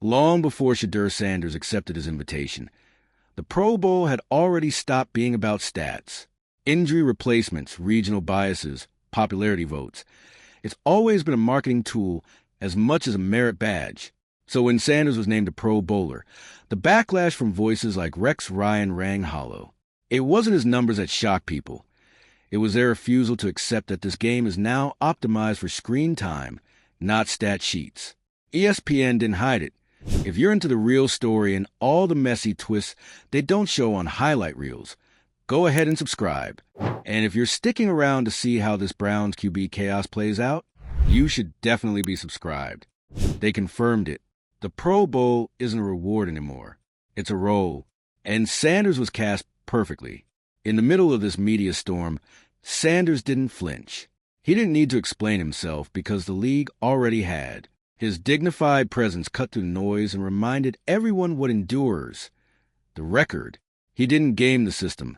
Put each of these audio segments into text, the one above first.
Long before Shedeur Sanders accepted his invitation, the Pro Bowl had already stopped being about stats, injury replacements, regional biases, popularity votes. It's always been a marketing tool as much as a merit badge. So when Sanders was named a Pro Bowler, the backlash from voices like Rex Ryan rang hollow. It wasn't his numbers that shocked people. It was their refusal to accept that this game is now optimized for screen time, not stat sheets. ESPN didn't hide it. If you're into the real story and all the messy twists they don't show on highlight reels, go ahead and subscribe. And if you're sticking around to see how this Browns QB chaos plays out, you should definitely be subscribed. They confirmed it. The Pro Bowl isn't a reward anymore. It's a role. And Sanders was cast perfectly. In the middle of this media storm, Sanders didn't flinch. He didn't need to explain himself because the league already had. His dignified presence cut through the noise and reminded everyone what endures. The record. He didn't game the system.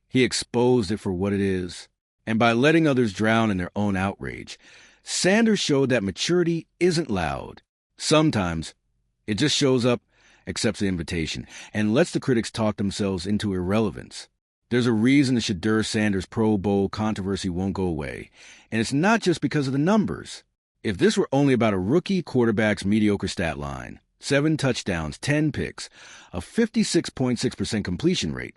He exposed it for what it is. And by letting others drown in their own outrage, Sanders showed that maturity isn't loud. Sometimes it just shows up, accepts the invitation, and lets the critics talk themselves into irrelevance. There's a reason the Shedeur Sanders Pro Bowl controversy won't go away, and it's not just because of the numbers. If this were only about a rookie quarterback's mediocre stat line, 7 touchdowns, 10 picks, a 56.6% completion rate,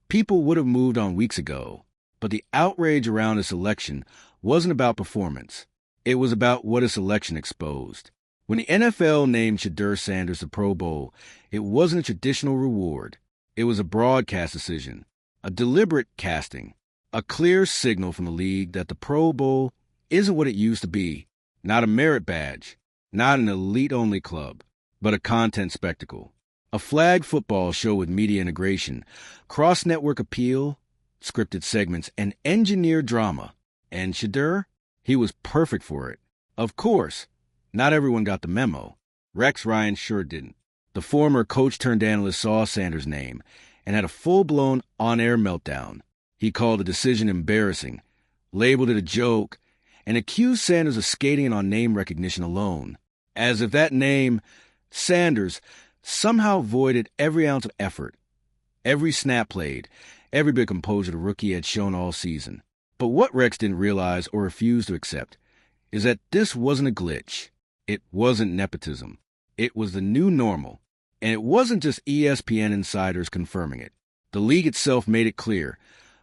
people would have moved on weeks ago. But the outrage around his selection wasn't about performance. It was about what his selection exposed. When the NFL named Shedeur Sanders the Pro Bowl, it wasn't a traditional reward. It was a broadcast decision, a deliberate casting, a clear signal from the league that the Pro Bowl isn't what it used to be, not a merit badge, not an elite-only club, but a content spectacle, a flag football show with media integration, cross-network appeal, scripted segments, and engineered drama. And Shedeur? He was perfect for it. Of course, not everyone got the memo. Rex Ryan sure didn't. The former coach-turned-analyst saw Sanders' name and had a full-blown on-air meltdown. He called the decision embarrassing, labeled it a joke, and accused Sanders of skating in on name recognition alone, as if that name, Sanders, somehow voided every ounce of effort, every snap played, every bit of composure the rookie had shown all season. But what Rex didn't realize or refuse to accept is that this wasn't a glitch. It wasn't nepotism. It was the new normal. And it wasn't just ESPN insiders confirming it. The league itself made it clear.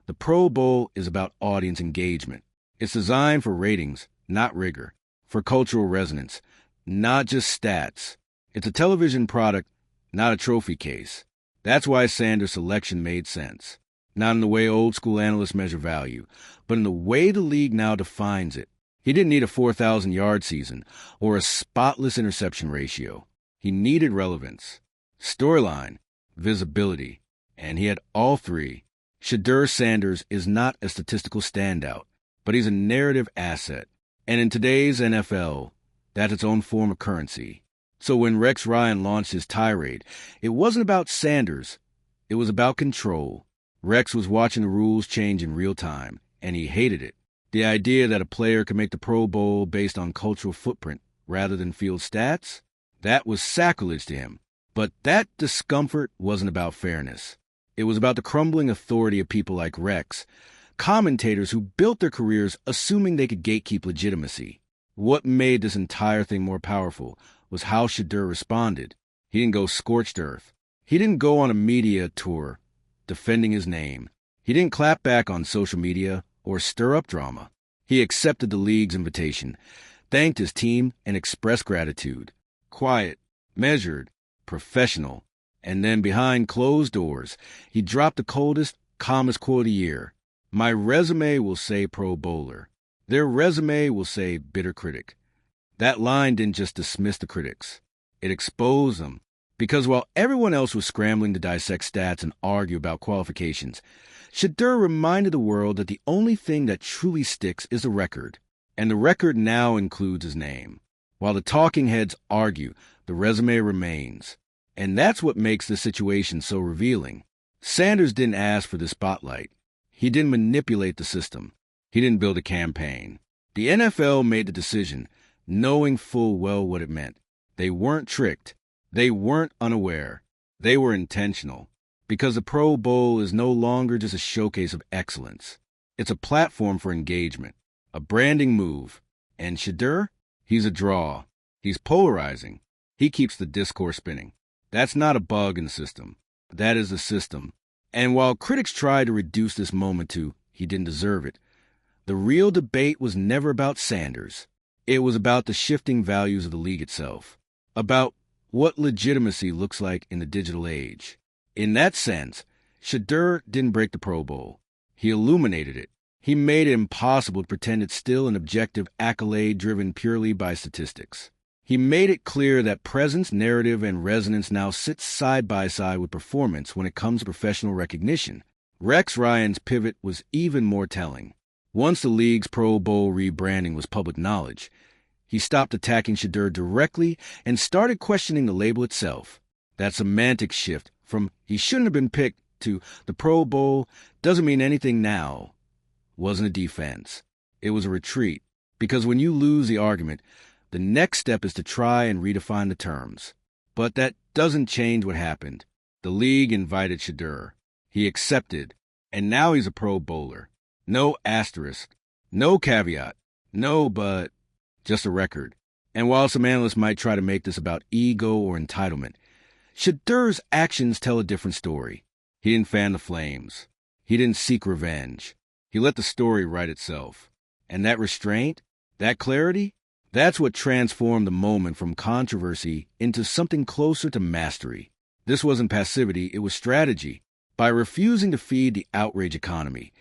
The Pro Bowl is about audience engagement. It's designed for ratings, not rigor. For cultural resonance, not just stats. It's a television product, not a trophy case. That's why Sanders' selection made sense. Not in the way old-school analysts measure value, but in the way the league now defines it. He didn't need a 4,000-yard season or a spotless interception ratio. He needed relevance, storyline, visibility, and he had all three. Shedeur Sanders is not a statistical standout, but he's a narrative asset. And in today's NFL, that's its own form of currency. So when Rex Ryan launched his tirade, it wasn't about Sanders. It was about control. Rex was watching the rules change in real time, and he hated it. The idea that a player could make the Pro Bowl based on cultural footprint rather than field stats, that was sacrilege to him. But that discomfort wasn't about fairness. It was about the crumbling authority of people like Rex, commentators who built their careers assuming they could gatekeep legitimacy. What made this entire thing more powerful was how Shedeur responded. He didn't go scorched earth. He didn't go on a media tour defending his name. He didn't clap back on social media or stir up drama. He accepted the league's invitation, thanked his team, and expressed gratitude. Quiet, measured, professional. And then behind closed doors, he dropped the coldest, calmest quote of the year. My resume will say Pro Bowler. Their resume will say bitter critic. That line didn't just dismiss the critics. It exposed them. Because while everyone else was scrambling to dissect stats and argue about qualifications, Shedeur reminded the world that the only thing that truly sticks is the record. And the record now includes his name. While the talking heads argue, the resume remains. And that's what makes this situation so revealing. Sanders didn't ask for the spotlight. He didn't manipulate the system. He didn't build a campaign. The NFL made the decision, knowing full well what it meant. They weren't tricked. They weren't unaware. They were intentional. Because the Pro Bowl is no longer just a showcase of excellence. It's a platform for engagement, a branding move. And Shedeur? He's a draw. He's polarizing. He keeps the discourse spinning. That's not a bug in the system. That is the system. And while critics tried to reduce this moment to he didn't deserve it, the real debate was never about Sanders. It was about the shifting values of the league itself, about what legitimacy looks like in the digital age. In that sense, Shedeur didn't break the Pro Bowl. He illuminated it. He made it impossible to pretend it's still an objective accolade driven purely by statistics. He made it clear that presence, narrative, and resonance now sit side by side with performance when it comes to professional recognition. Rex Ryan's pivot was even more telling. Once the league's Pro Bowl rebranding was public knowledge, he stopped attacking Shedeur directly and started questioning the label itself. That semantic shift from he shouldn't have been picked to the Pro Bowl doesn't mean anything now wasn't a defense. It was a retreat, because when you lose the argument, the next step is to try and redefine the terms. But that doesn't change what happened. The league invited Shedeur. He accepted, and now he's a Pro Bowler. No asterisk, no caveat, no but, just a record. And while some analysts might try to make this about ego or entitlement, Shedeur's actions tell a different story. He didn't fan the flames. He didn't seek revenge. He let the story write itself. And that restraint, that clarity, that's what transformed the moment from controversy into something closer to mastery. This wasn't passivity, it was strategy. By refusing to feed the outrage economy,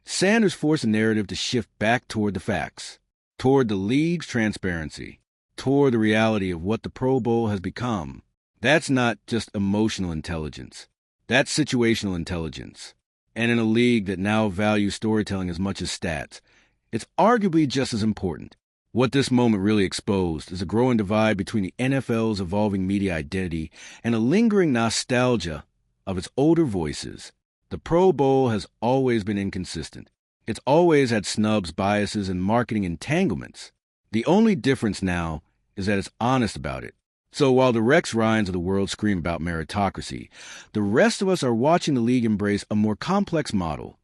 Sanders forced the narrative to shift back toward the facts, toward the league's transparency, toward the reality of what the Pro Bowl has become. That's not just emotional intelligence. That's situational intelligence. And in a league that now values storytelling as much as stats, it's arguably just as important. What this moment really exposed is a growing divide between the NFL's evolving media identity and a lingering nostalgia of its older voices. The Pro Bowl has always been inconsistent. It's always had snubs, biases, and marketing entanglements. The only difference now is that it's honest about it. So while the Rex Ryans of the world scream about meritocracy, the rest of us are watching the league embrace a more complex model,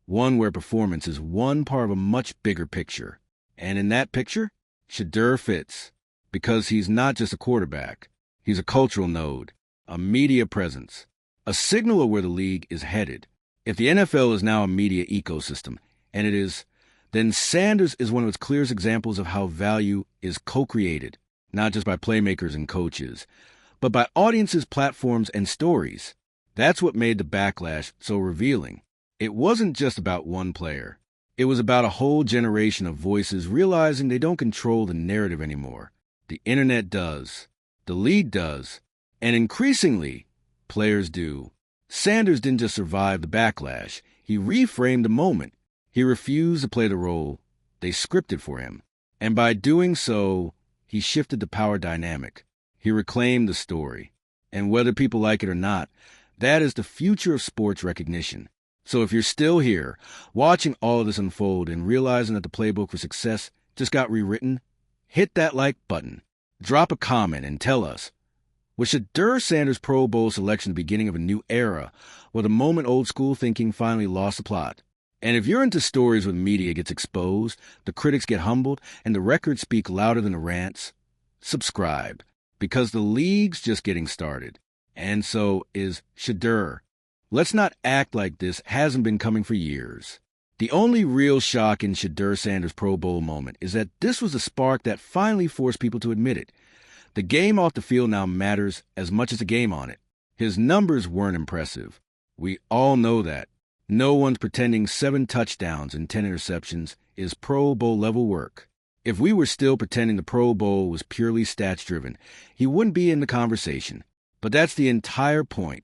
one where performance is one part of a much bigger picture. And in that picture, Shedeur fits, because he's not just a quarterback. He's a cultural node, a media presence, a signal of where the league is headed. If the NFL is now a media ecosystem, and it is, then Sanders is one of its clearest examples of how value is co-created, not just by playmakers and coaches, but by audiences, platforms, and stories. That's what made the backlash so revealing. It wasn't just about one player. It was about a whole generation of voices realizing they don't control the narrative anymore. The internet does. The league does. And increasingly, players do. Sanders didn't just survive the backlash. He reframed the moment. He refused to play the role they scripted for him. And by doing so, he shifted the power dynamic. He reclaimed the story. And whether people like it or not, that is the future of sports recognition. So if you're still here, watching all of this unfold and realizing that the playbook for success just got rewritten, hit that like button. Drop a comment and tell us, was Shedeur Sanders' Pro Bowl selection the beginning of a new era, or the moment old school thinking finally lost the plot? And if you're into stories where the media gets exposed, the critics get humbled, and the records speak louder than the rants, subscribe, because the league's just getting started. And so is Shedeur. Let's not act like this hasn't been coming for years. The only real shock in Shedeur Sanders' Pro Bowl moment is that this was the spark that finally forced people to admit it. The game off the field now matters as much as the game on it. His numbers weren't impressive. We all know that. No one's pretending 7 touchdowns and 10 interceptions is Pro Bowl level work. If we were still pretending the Pro Bowl was purely stats driven, he wouldn't be in the conversation. But that's the entire point.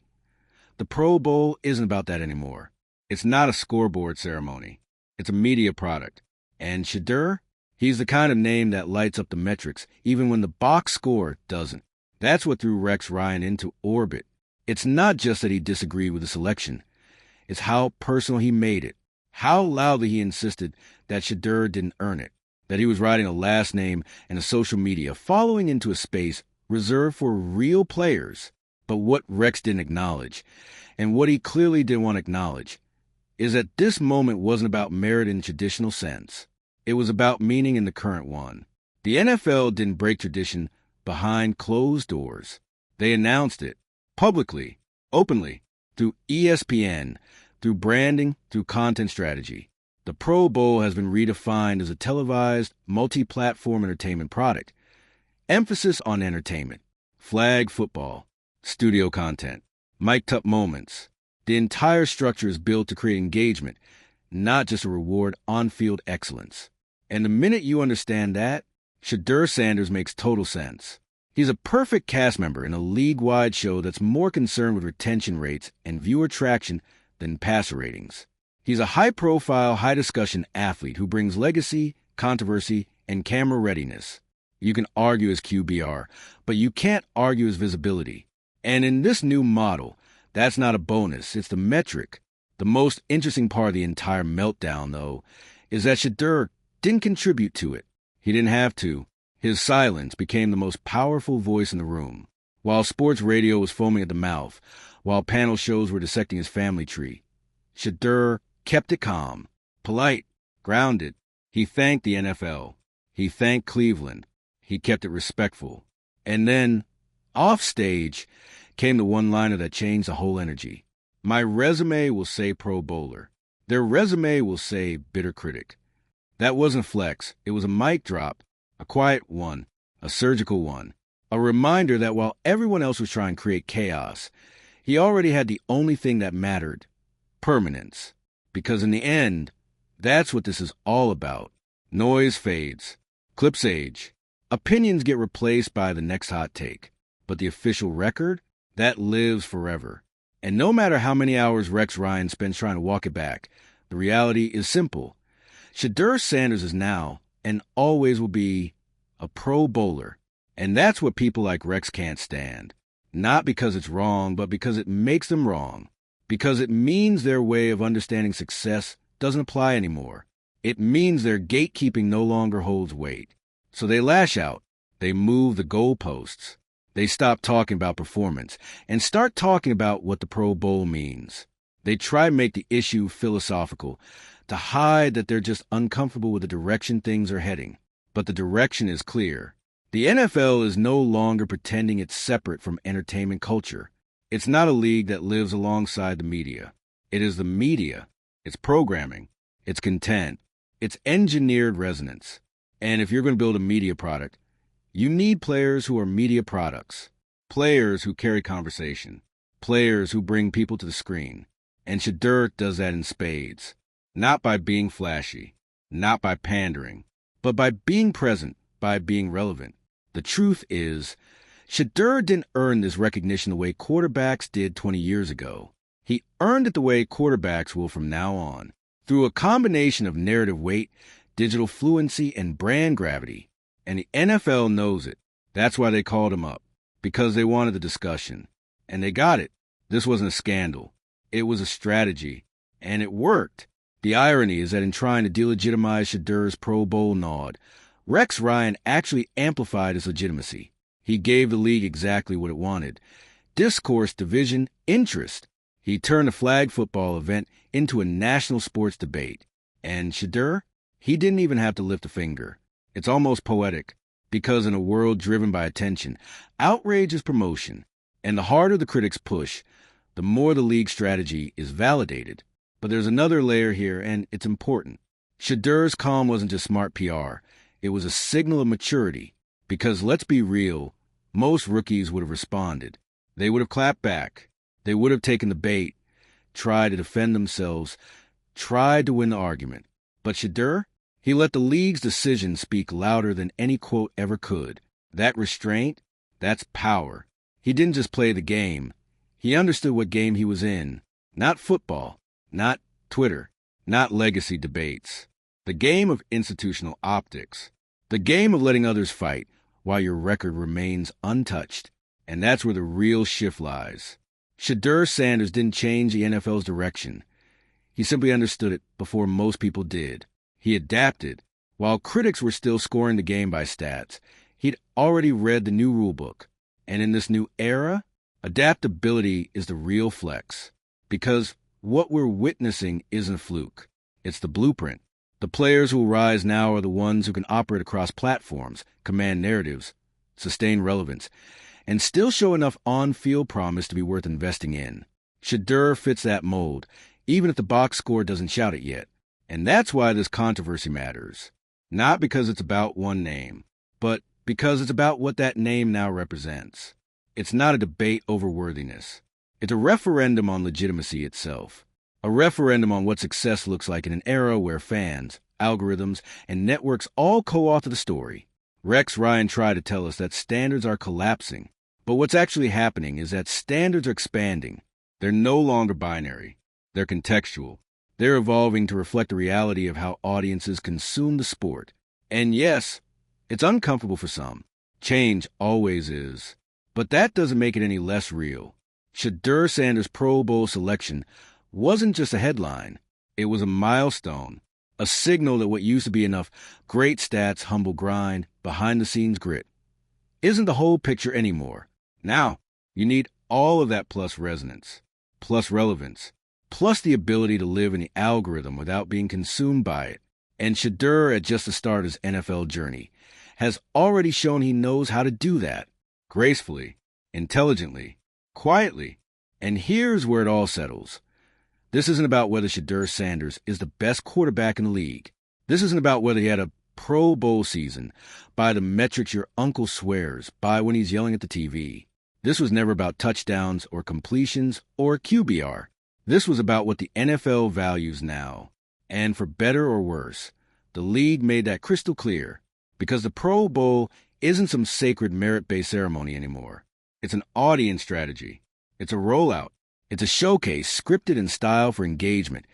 The Pro Bowl isn't about that anymore. It's not a scoreboard ceremony. It's a media product. And Shedeur, he's the kind of name that lights up the metrics, even when the box score doesn't. That's what threw Rex Ryan into orbit. It's not just that he disagreed with the selection. It's how personal he made it. How loudly he insisted that Shedeur didn't earn it. That he was writing a last name and a social media, following into a space reserved for real players. But what Rex didn't acknowledge, and what he clearly didn't want to acknowledge, is that this moment wasn't about merit in traditional sense. It was about meaning in the current one. The NFL didn't break tradition behind closed doors. They announced it publicly, openly, through ESPN, through branding, through content strategy. The Pro Bowl has been redefined as a televised, multi-platform entertainment product. Emphasis on entertainment, flag football, studio content, mic'd-up moments. The entire structure is built to create engagement, not just a reward on-field excellence. And the minute you understand that, Shedeur Sanders makes total sense. He's a perfect cast member in a league-wide show that's more concerned with retention rates and viewer traction than passer ratings. He's a high-profile, high-discussion athlete who brings legacy, controversy, and camera readiness. You can argue his QBR, but you can't argue his visibility. And in this new model, that's not a bonus, it's the metric. The most interesting part of the entire meltdown, though, is that Shedeur didn't contribute to it. He didn't have to. His silence became the most powerful voice in the room. While sports radio was foaming at the mouth, while panel shows were dissecting his family tree, Shedeur kept it calm, polite, grounded. He thanked the NFL. He thanked Cleveland. He kept it respectful. And then, off stage, came the one-liner that changed the whole energy. My resume will say Pro Bowler. Their resume will say bitter critic. That wasn't flex. It was a mic drop, a quiet one, a surgical one, a reminder that while everyone else was trying to create chaos, he already had the only thing that mattered, permanence. Because in the end, that's what this is all about. Noise fades. Clips age. Opinions get replaced by the next hot take. But the official record, that lives forever. And no matter how many hours Rex Ryan spends trying to walk it back, the reality is simple. Shedeur Sanders is now, and always will be, a Pro Bowler. And that's what people like Rex can't stand. Not because it's wrong, but because it makes them wrong. Because it means their way of understanding success doesn't apply anymore. It means their gatekeeping no longer holds weight. So they lash out. They move the goalposts. They stop talking about performance and start talking about what the Pro Bowl means. They try to make the issue philosophical, to hide that they're just uncomfortable with the direction things are heading. But the direction is clear. The NFL is no longer pretending it's separate from entertainment culture. It's not a league that lives alongside the media. It is the media, its programming, its content, its engineered resonance. And if you're going to build a media product, you need players who are media products, players who carry conversation, players who bring people to the screen. And Shedeur does that in spades, not by being flashy, not by pandering, but by being present, by being relevant. The truth is, Shedeur didn't earn this recognition the way quarterbacks did 20 years ago. He earned it the way quarterbacks will from now on, through a combination of narrative weight, digital fluency, and brand gravity. And the NFL knows it. That's why they called him up, because they wanted the discussion. And they got it. This wasn't a scandal. It was a strategy. And it worked. The irony is that in trying to delegitimize Shedeur's Pro Bowl nod, Rex Ryan actually amplified his legitimacy. He gave the league exactly what it wanted. Discourse, division, interest. He turned a flag football event into a national sports debate. And Shedeur? He didn't even have to lift a finger. It's almost poetic, because in a world driven by attention, outrage is promotion. And the harder the critics push, the more the league strategy is validated. But there's another layer here, and it's important. Shedeur's calm wasn't just smart PR. It was a signal of maturity. Because let's be real, most rookies would have responded. They would have clapped back. They would have taken the bait, tried to defend themselves, tried to win the argument. But Shedeur, he let the league's decision speak louder than any quote ever could. That restraint, that's power. He didn't just play the game. He understood what game he was in. Not football, not Twitter, not legacy debates. The game of institutional optics. The game of letting others fight while your record remains untouched. And that's where the real shift lies. Shedeur Sanders didn't change the NFL's direction. He simply understood it before most people did. He adapted. While critics were still scoring the game by stats, he'd already read the new rulebook, And in this new era, adaptability is the real flex. Because what we're witnessing isn't a fluke. It's the blueprint. The players who will rise now are the ones who can operate across platforms, command narratives, sustain relevance, and still show enough on-field promise to be worth investing in. Shedeur fits that mold, even if the box score doesn't shout it yet. And that's why this controversy matters. Not because it's about one name, but because it's about what that name now represents. It's not a debate over worthiness. It's a referendum on legitimacy itself. A referendum on what success looks like in an era where fans, algorithms, and networks all co-author the story. Rex Ryan tried to tell us that standards are collapsing, but what's actually happening is that standards are expanding. They're no longer binary. They're contextual. They're evolving to reflect the reality of how audiences consume the sport. And yes, it's uncomfortable for some. Change always is. But that doesn't make it any less real. Shedeur Sanders' Pro Bowl selection wasn't just a headline. It was a milestone, a signal that what used to be enough great stats, humble grind, behind-the-scenes grit isn't the whole picture anymore. Now, you need all of that plus resonance, plus relevance, plus the ability to live in the algorithm without being consumed by it. And Shedeur, at just the start of his NFL journey, has already shown he knows how to do that, gracefully, intelligently, quietly. And here's where it all settles. This isn't about whether Shedeur Sanders is the best quarterback in the league. This isn't about whether he had a Pro Bowl season by the metrics your uncle swears by when he's yelling at the TV. This was never about touchdowns or completions or QBR. This was about what the NFL values now. And for better or worse, the league made that crystal clear, because the Pro Bowl isn't some sacred merit-based ceremony anymore. It's an audience strategy. It's a rollout. It's a showcase scripted in style for engagement,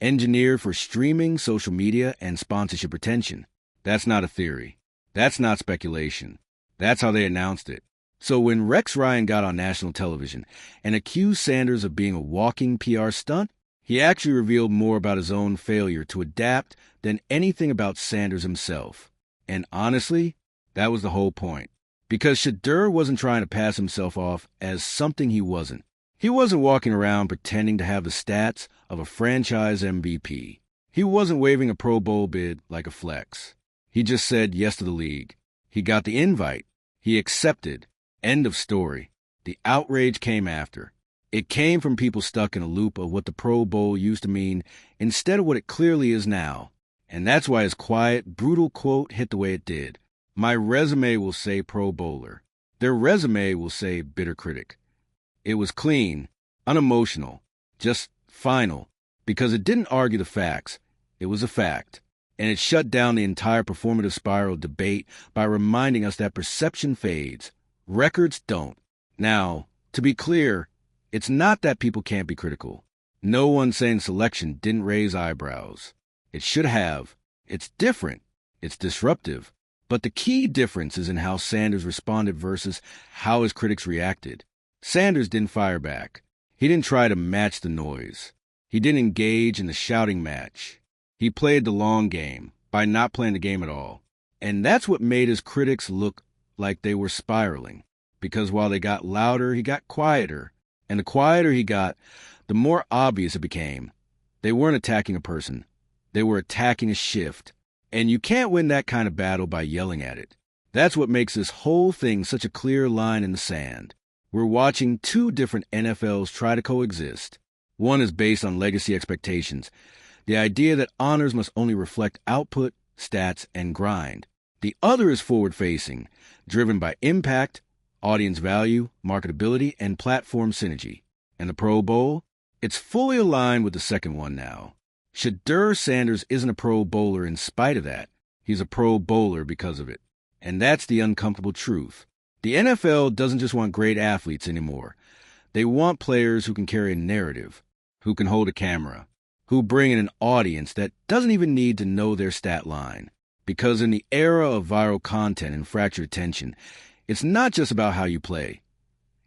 engineered for streaming, social media, and sponsorship retention. That's not a theory. That's not speculation. That's how they announced it. So when Rex Ryan got on national television and accused Sanders of being a walking PR stunt, he actually revealed more about his own failure to adapt than anything about Sanders himself. And honestly, that was the whole point. Because Shedeur wasn't trying to pass himself off as something he wasn't. He wasn't walking around pretending to have the stats of a franchise MVP. He wasn't waving a Pro Bowl bid like a flex. He just said yes to the league. He got the invite. He accepted. End of story. The outrage came after. It came from people stuck in a loop of what the Pro Bowl used to mean instead of what it clearly is now. And that's why his quiet, brutal quote hit the way it did. My resume will say Pro Bowler. Their resume will say bitter critic. It was clean, unemotional, just final, because it didn't argue the facts. It was a fact. And it shut down the entire performative spiral debate by reminding us that perception fades. Records don't. Now, to be clear, it's not that people can't be critical. No one saying selection didn't raise eyebrows. It should have. It's different. It's disruptive. But the key difference is in how Sanders responded versus how his critics reacted. Sanders didn't fire back. He didn't try to match the noise. He didn't engage in the shouting match. He played the long game by not playing the game at all. And that's what made his critics look like they were spiraling. Because while they got louder, he got quieter. And the quieter he got, the more obvious it became. They weren't attacking a person. They were attacking a shift. And you can't win that kind of battle by yelling at it. That's what makes this whole thing such a clear line in the sand. We're watching two different NFLs try to coexist. One is based on legacy expectations, the idea that honors must only reflect output, stats, and grind. The other is forward-facing, driven by impact, audience value, marketability, and platform synergy. And the Pro Bowl? It's fully aligned with the second one now. Shedeur Sanders isn't a Pro Bowler in spite of that. He's a Pro Bowler because of it. And that's the uncomfortable truth. The NFL doesn't just want great athletes anymore. They want players who can carry a narrative, who can hold a camera, who bring in an audience that doesn't even need to know their stat line. Because in the era of viral content and fractured attention, it's not just about how you play.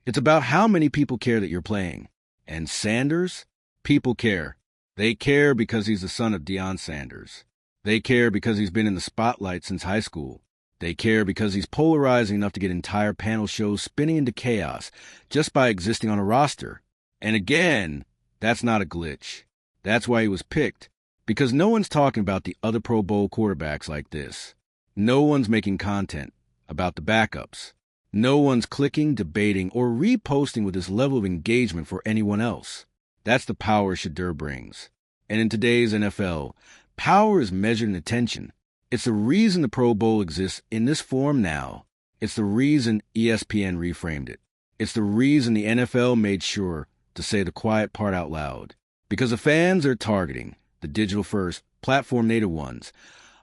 It's about how many people care that you're playing. And Sanders? People care. They care because he's the son of Deion Sanders. They care because he's been in the spotlight since high school. They care because he's polarizing enough to get entire panel shows spinning into chaos just by existing on a roster. And again, that's not a glitch. That's why he was picked. Because no one's talking about the other Pro Bowl quarterbacks like this. No one's making content about the backups. No one's clicking, debating, or reposting with this level of engagement for anyone else. That's the power Shedeur brings. And in today's NFL, power is measured in attention. It's the reason the Pro Bowl exists in this form now. It's the reason ESPN reframed it. It's the reason the NFL made sure to say the quiet part out loud. Because the fans they're targeting, the digital-first, platform-native ones,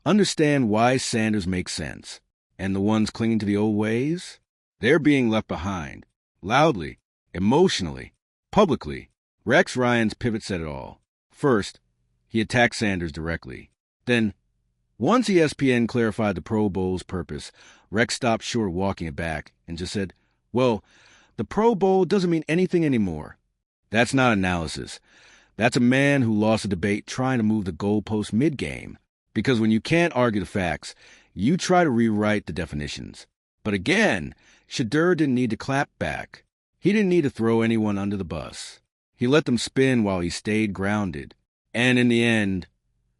understand why Sanders makes sense. And the ones clinging to the old ways? They're being left behind. Loudly, emotionally, publicly. Rex Ryan's pivot said it all. First, he attacked Sanders directly. Then, once ESPN clarified the Pro Bowl's purpose, Rex stopped short of walking it back and just said, well, the Pro Bowl doesn't mean anything anymore. That's not analysis. That's a man who lost a debate trying to move the goalpost mid-game. Because when you can't argue the facts, you try to rewrite the definitions. But again, Shedeur didn't need to clap back. He didn't need to throw anyone under the bus. He let them spin while he stayed grounded. And in the end,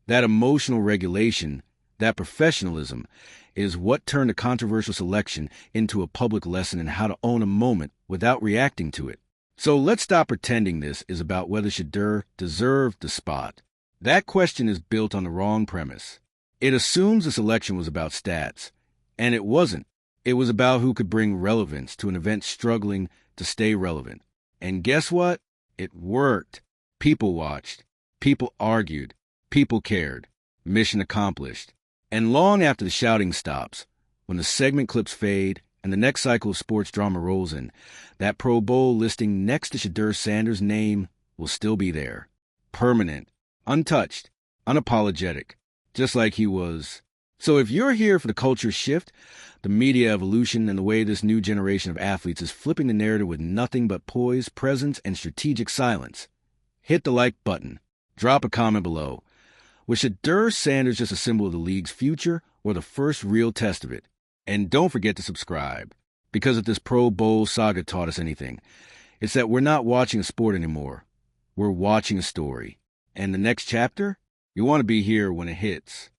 that emotional regulation, that professionalism, is what turned a controversial selection into a public lesson in how to own a moment without reacting to it. So let's stop pretending this is about whether Shedeur deserved the spot. That question is built on the wrong premise. It assumes the selection was about stats, and it wasn't. It was about who could bring relevance to an event struggling to stay relevant. And guess what? It worked. People watched. People argued. People cared. Mission accomplished. And long after the shouting stops, when the segment clips fade and the next cycle of sports drama rolls in, that Pro Bowl listing next to Shedeur Sanders' name will still be there. Permanent. Untouched. Unapologetic. Just like he was. So if you're here for the culture shift, the media evolution, and the way this new generation of athletes is flipping the narrative with nothing but poise, presence, and strategic silence, hit the like button. Drop a comment below. Was Shedeur Sanders just a symbol of the league's future or the first real test of it? And don't forget to subscribe. Because if this Pro Bowl saga taught us anything, it's that we're not watching a sport anymore. We're watching a story. And the next chapter? You want to be here when it hits.